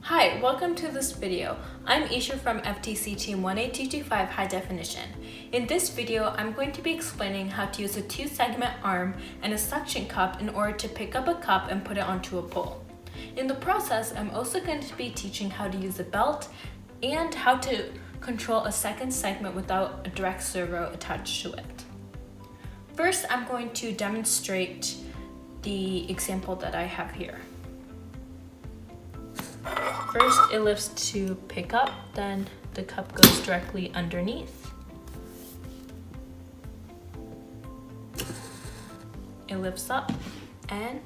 Hi, welcome to this video. I'm Isha from FTC Team 18225 High Definition. In this video, I'm going to be explaining how to use a two-segment arm and a suction cup in order to pick up a cup and put it onto a pole. In the process, I'm also going to be teaching how to use a belt and how to control a second segment without a direct servo attached to it. First, I'm going to demonstrate the example that I have here. First, it lifts to pick up, then the cup goes directly underneath. It lifts up and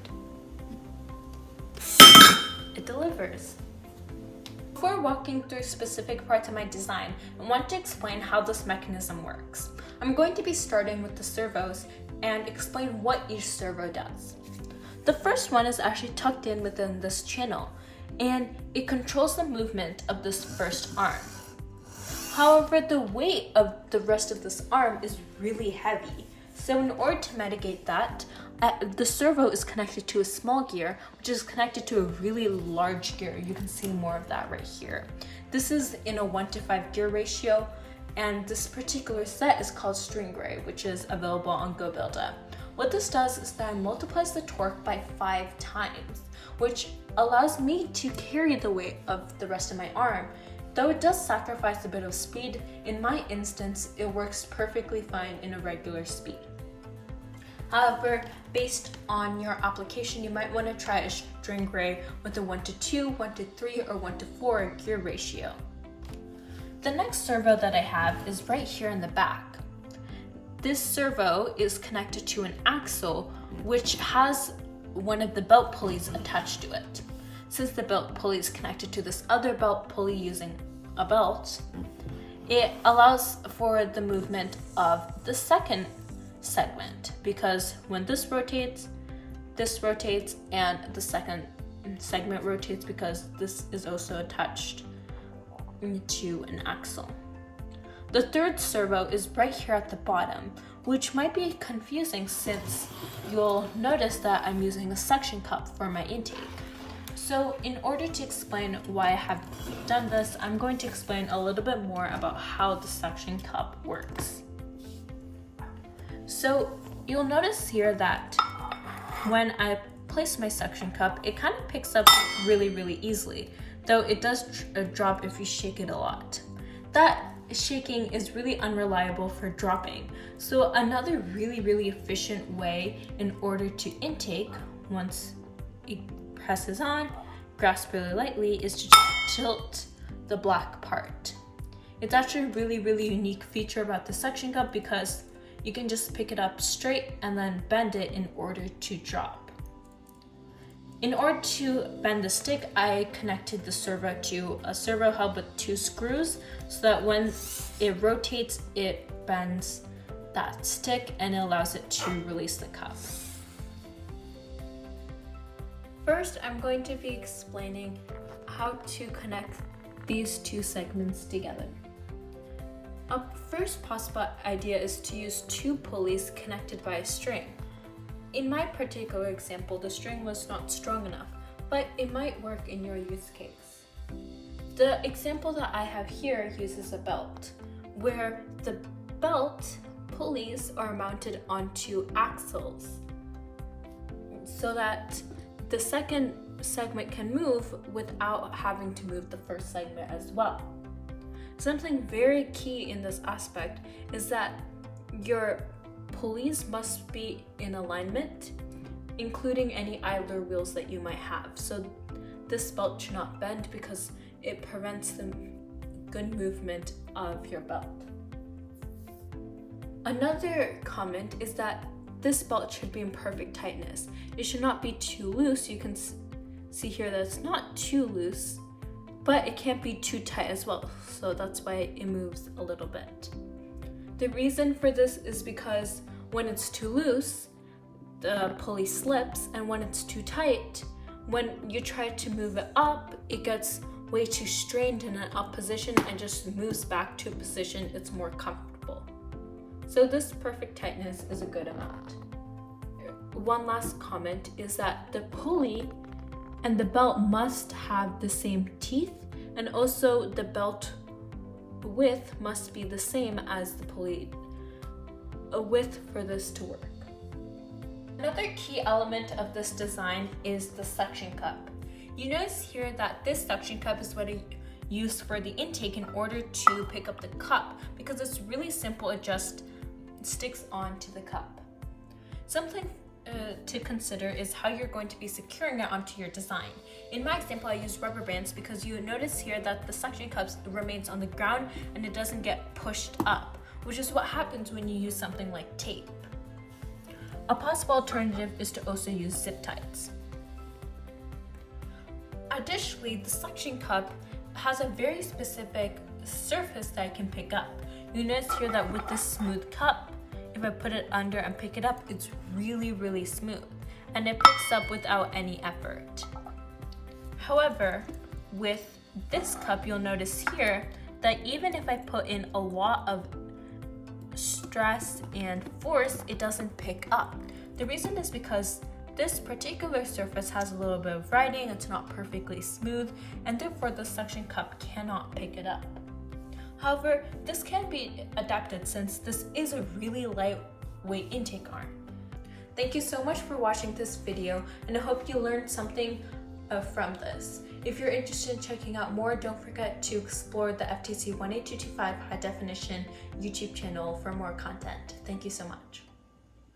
it delivers. Before walking through specific parts of my design, I want to explain how this mechanism works. I'm going to be starting with the servos and explain what each servo does. The first one is actually tucked in within this channel, and it controls the movement of this first arm. However, the weight of the rest of this arm is really heavy. So in order to mitigate that, the servo is connected to a small gear, which is connected to a really large gear. You can see more of that right here. This is in a 1:5 gear ratio, and this particular set is called String Gray, which is available on GoBuilder. What this does is that it multiplies the torque by 5 times, which allows me to carry the weight of the rest of my arm. Though it does sacrifice a bit of speed, in my instance, it works perfectly fine in a regular speed. However, based on your application, you might want to try a String Gray with a 1:2, 1:3, or 1:4 gear ratio. The next servo that I have is right here in the back. This servo is connected to an axle, which has one of the belt pulleys attached to it. Since the belt pulley is connected to this other belt pulley using a belt, it allows for the movement of the second segment, because when this rotates, and the second segment rotates because this is also attached to an axle. The third servo is right here at the bottom, which might be confusing since you'll notice that I'm using a suction cup for my intake. So in order to explain why I have done this, I'm going to explain a little bit more about how the suction cup works. So you'll notice here that when I place my suction cup, it kind of picks up really easily, though it does drop if you shake it a lot. That shaking is really unreliable for dropping. So another really efficient way in order to intake, once it presses on, grasp really lightly, is to tilt the black part. It's actually a really unique feature about the suction cup because you can just pick it up straight and then bend it in order to drop. In order to bend the stick, I connected the servo to a servo hub with 2 screws so that when it rotates, it bends that stick and it allows it to release the cup. First, I'm going to be explaining how to connect these 2 segments together. A first possible idea is to use 2 pulleys connected by a string. In my particular example, the string was not strong enough, but it might work in your use case. The example that I have here uses a belt, where the belt pulleys are mounted onto axles so that the second segment can move without having to move the first segment as well. Something very key in this aspect is that your pulleys must be in alignment, including any idler wheels that you might have. So this belt should not bend because it prevents the good movement of your belt. Another comment is that this belt should be in perfect tightness. It should not be too loose. You can see here that it's not too loose, but it can't be too tight as well. So that's why it moves a little bit. The reason for this is because when it's too loose, the pulley slips, and when it's too tight, when you try to move it up, it gets way too strained in an up position and just moves back to a position it's more comfortable. So this perfect tightness is a good amount. One last comment is that the pulley And the belt must have the same teeth, and also the belt width must be the same as the pulley width for this to work. Another key element of this design is the suction cup. You notice here that this suction cup is what I use for the intake in order to pick up the cup, because it's really simple, it just sticks onto the cup. Something to consider is how you're going to be securing it onto your design. In my example, I use rubber bands because you notice here that the suction cup remains on the ground and it doesn't get pushed up, which is what happens when you use something like tape. A possible alternative is to also use zip ties. Additionally, the suction cup has a very specific surface that I can pick up. You notice here that with this smooth cup, if I put it under and pick it up, it's really smooth and it picks up without any effort. However, with this cup, you'll notice here that even if I put in a lot of stress and force, it doesn't pick up. The reason is because this particular surface has a little bit of writing, it's not perfectly smooth, and therefore the suction cup cannot pick it up. However, this can be adapted since this is a really lightweight intake arm. Thank you so much for watching this video, and I hope you learned something from this. If you're interested in checking out more, don't forget to explore the FTC 18225 High Definition YouTube channel for more content. Thank you so much.